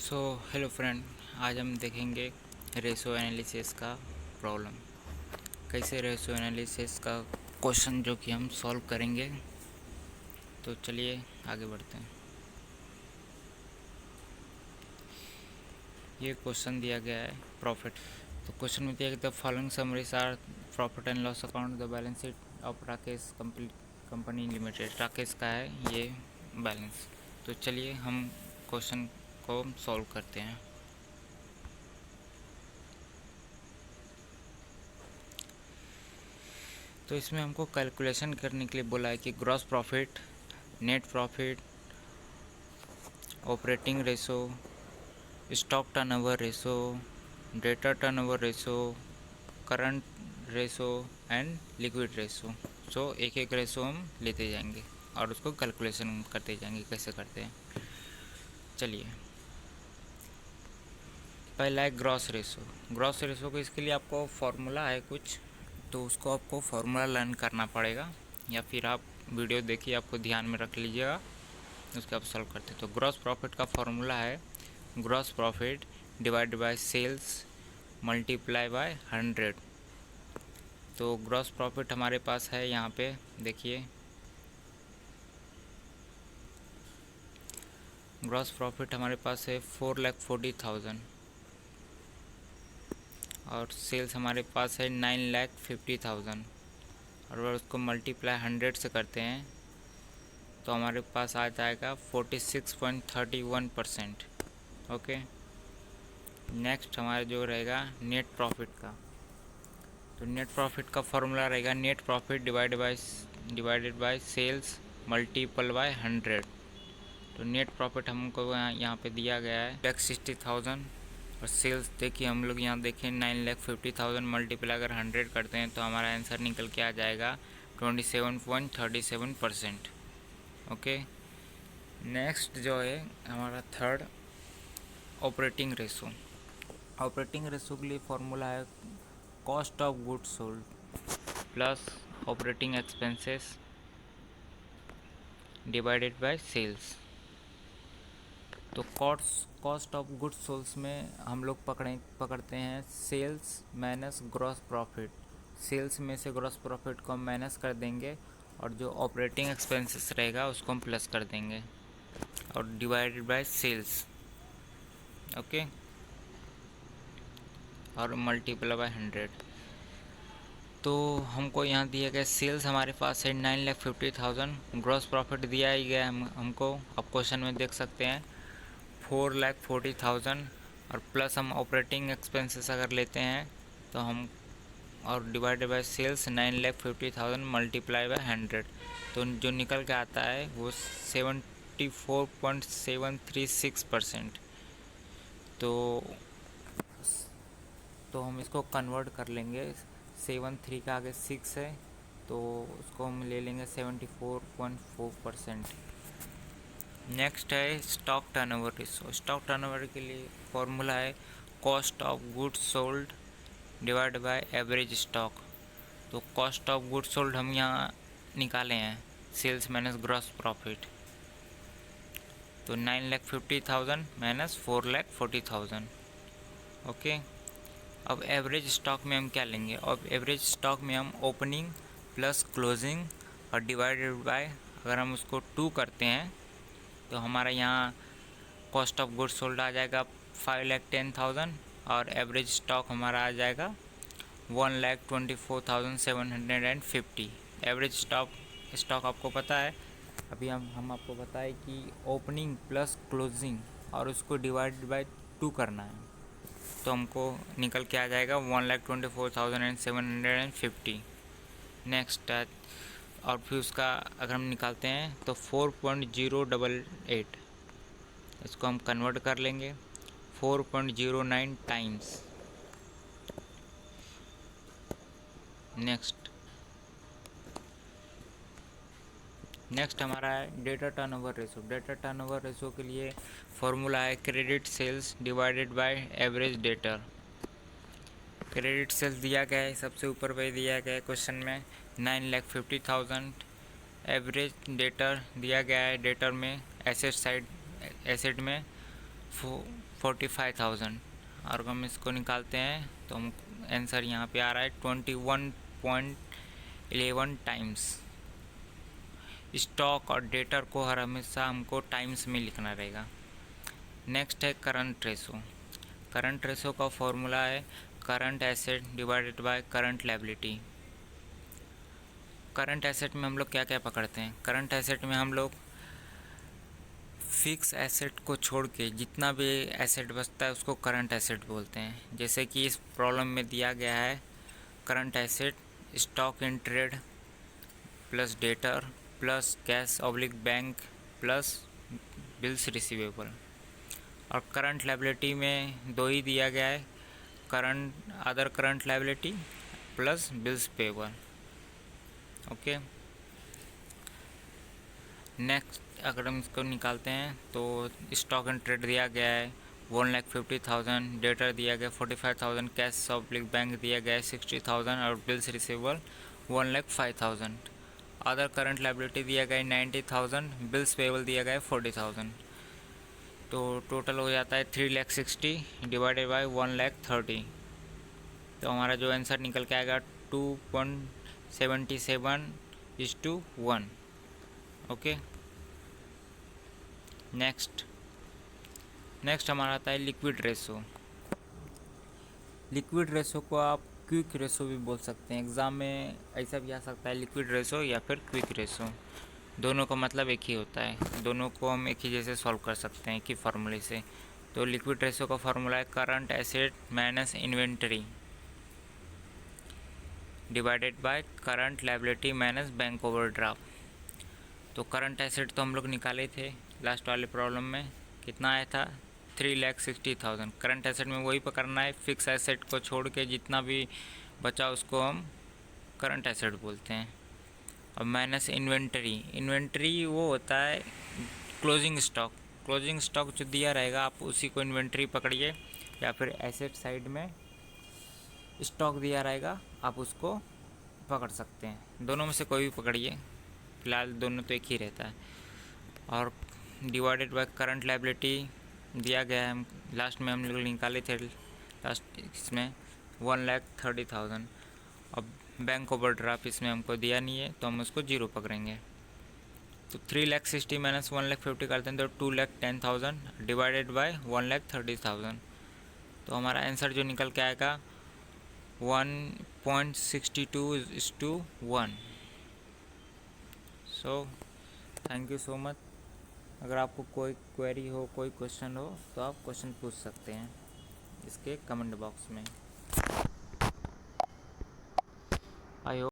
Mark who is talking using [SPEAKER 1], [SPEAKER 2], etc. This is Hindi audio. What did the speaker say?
[SPEAKER 1] सो हेलो फ्रेंड, आज हम देखेंगे रेशो एनालिसिस का प्रॉब्लम। कैसे रेशो एनालिसिस का क्वेश्चन जो कि हम सॉल्व करेंगे। तो चलिए आगे बढ़ते हैं। ये क्वेश्चन दिया गया है प्रॉफिट। तो क्वेश्चन में दिया गया the following summaries are profit and loss account the balance sheet of Rakesh company limited. Rakesh का है ये बैलेंस। तो चलिए हम क्वेश्चन को सॉल्व करते हैं। तो इसमें हमको कैलकुलेशन करने के लिए बोला है कि gross profit, net profit, operating ratio, stock turnover ratio, debtor turnover ratio, current ratio and liquid ratio. So एक एक रेशो हम लेते जाएंगे और उसको कैलकुलेशन करते जाएंगे कैसे करते हैं। चलिए, पहला है ग्रॉस रेशो। ग्रॉस रेशो को इसके लिए आपको फॉर्मूला है कुछ, तो उसको आपको फॉर्मूला लर्न करना पड़ेगा या फिर आप वीडियो देखिए, आपको ध्यान में रख लीजिएगा, उसके आप सॉल्व करते हैं। तो ग्रॉस प्रॉफिट का फॉर्मूला है gross profit divide by sales multiply by 100। तो ग्रॉस प्रॉफिट हमारे पास है, यहाँ पे देखिए ग्रॉस प्रॉफिट हमारे पास है 4,40,000 और सेल्स हमारे पास है 9,50,000 और अगर उसको मल्टीप्लाई 100 से करते हैं तो हमारे पास आ जाएगा 46.31%। ओके, नेक्स्ट हमारा जो रहेगा नेट प्रॉफिट का। तो नेट प्रॉफिट का फॉर्मूला रहेगा net profit divided by sales multiple by 100। तो नेट प्रॉफिट हमको यहाँ पे दिया गया है 1,60,000 और सेल्स देखिए हम लोग यहाँ देखें 9,50,000 मल्टीप्लाई अगर 100 करते हैं तो हमारा आंसर निकल के आ जाएगा 27.37%। ओके, नेक्स्ट जो है हमारा third operating ratio. Operating ratio के लिए फॉर्मूला है cost of goods sold plus operating expenses divided by sales. तो कॉस्ट ऑफ गुड्स सोल्स में हम लोग पकड़ते हैं sales minus gross profit. Sales में से ग्रॉस प्रॉफिट को हम माइनस कर देंगे और जो ऑपरेटिंग एक्सपेंसेस रहेगा उसको हम प्लस कर देंगे और डिवाइडेड बाय सेल्स। ओके, और मल्टीप्लाई बाय 100। तो हमको यहाँ दिया गया सेल्स हमारे पास है 9,50,000, ग्रॉस प्रॉफिट दिया ही गया हमको, आप क्वेश्चन में देख सकते हैं 4,40,000 और प्लस हम ऑपरेटिंग एक्सपेंसेस अगर लेते हैं तो हम और divided by sales 9,50,000 multiply by 100। तो जो निकल के आता है वो 74.736%। तो हम इसको कन्वर्ट कर लेंगे, 73 का आगे 6 है तो उसको हम ले लेंगे 74.4%। नेक्स्ट है stock turnover ratio. Stock turnover के लिए फॉर्मूला है cost of goods sold divide by average stock. तो कॉस्ट ऑफ गुड्स सोल्ड हम यहाँ निकाले हैं सेल्स माइनस ग्रॉस प्रॉफिट। तो 9,50,000 माइनस 4,40,000। ओके, अब एवरेज स्टॉक में हम क्या लेंगे, अब एवरेज स्टॉक में हम ओपनिंग प्लस क्लोजिंग और डिवाइडेड बाय अगर हम उसको 2 करते हैं तो हमारा यहाँ कॉस्ट ऑफ गुड्स सोल्ड आ जाएगा 5,10,000 और एवरेज स्टॉक हमारा आ जाएगा 1,24,750। एवरेज स्टॉक आपको पता है, अभी हम आपको बताएं कि ओपनिंग प्लस क्लोजिंग और उसको डिवाइड बाय 2 करना है तो हमको निकल के आ जाएगा 1,24,750। नेक्स्ट और फिर उसका अगर हम निकालते हैं तो 4.088, इसको हम कन्वर्ट कर लेंगे 4.09 टाइम्स। नेक्स्ट हमारा है debtor turnover ratio. Debtor turnover ratio के लिए फॉर्मूला है credit sales divided by average debtor. Credit sales दिया गया है, सबसे ऊपर पे दिया गया है क्वेश्चन में 9,50,000। एवरेज डेटर दिया गया है, डेटर में एसेट साइड एसेट में 45,000। और हम इसको निकालते हैं तो हम आंसर यहाँ पे आ रहा है 21.11 टाइम्स। स्टॉक और डेटर को हर हमेशा हमको टाइम्स में लिखना रहेगा। नेक्स्ट है करंट रेशो। करंट रेशो का फॉर्मूला है current asset divided by current liability. Current asset में हम लोग क्या क्या पकड़ते हैं? करंट एसेट में हम लोग फिक्स एसेट को छोड़ के जितना भी एसेट बचता है उसको करंट एसेट बोलते हैं। जैसे कि इस प्रॉब्लम में दिया गया है current asset stock in trade plus debtor plus cash oblique bank plus bills receivable. और करंट लायबिलिटी में दो ही दिया गया है, current other current liability plus bills payable. Okay, next अगर हम इसको निकालते हैं तो स्टॉक एंड ट्रेड दिया गया है 1,50,000, डेटर दिया गया 45,000, कैश ऑब्लिक बैंक दिया गया है 60,000 और bills receivable 1,05,000। Other current liability दिया गया है 90,000, बिल्स पेबल दिया गया है 40,000। तो टोटल हो जाता है 3,60,000 डिवाइडेड बाय 1,30,000। तो हमारा जो आंसर निकल के आएगा 2.77:1। ओके, नेक्स्ट हमारा आता है लिक्विड रेशो। लिक्विड रेशो को आप क्विक रेशो भी बोल सकते हैं। एग्ज़ाम में ऐसा भी आ सकता है लिक्विड रेशो या फिर क्विक रेशो, दोनों का मतलब एक ही होता है। दोनों को हम एक ही जैसे सॉल्व कर सकते हैं एक ही फार्मूले से। तो लिक्विड रेशो का फार्मूला है current asset minus inventory divided by current liability minus bank overdraft. तो करंट एसेट तो हम लोग निकाले थे लास्ट वाले प्रॉब्लम में, कितना आया था 3,60,000। करंट एसेट में वही पकड़ना है, फिक्स एसेट को छोड़ के जितना भी बचा उसको हम करंट एसेट बोलते हैं। और माइनस इन्वेंटरी वो होता है क्लोजिंग स्टॉक। क्लोजिंग स्टॉक जो दिया रहेगा आप उसी को इन्वेंटरी पकड़िए, या फिर एसेट साइड में स्टॉक दिया रहेगा आप उसको पकड़ सकते हैं। दोनों में से कोई भी पकड़िए, फिलहाल दोनों तो एक ही रहता है। और डिवाइडेड बाय करंट लायबिलिटी दिया गया है, लास्ट में हम लोग निकाले थे लास्ट इसमें 1,30,000। अब बैंक ओवरड्राफ्ट इसमें हमको दिया नहीं है तो हम उसको जीरो पकड़ेंगे। तो 3,60,000 माइनस 1,50,000 करते हैं तो 2,10,000 डिवाइडेड बाय 1,30,000। तो हमारा आंसर जो निकल के आएगा 1.62:1। So thank you so much. अगर आपको कोई क्वेरी हो, कोई क्वेश्चन हो तो आप क्वेश्चन पूछ सकते हैं इसके कमेंट बॉक्स में। I hope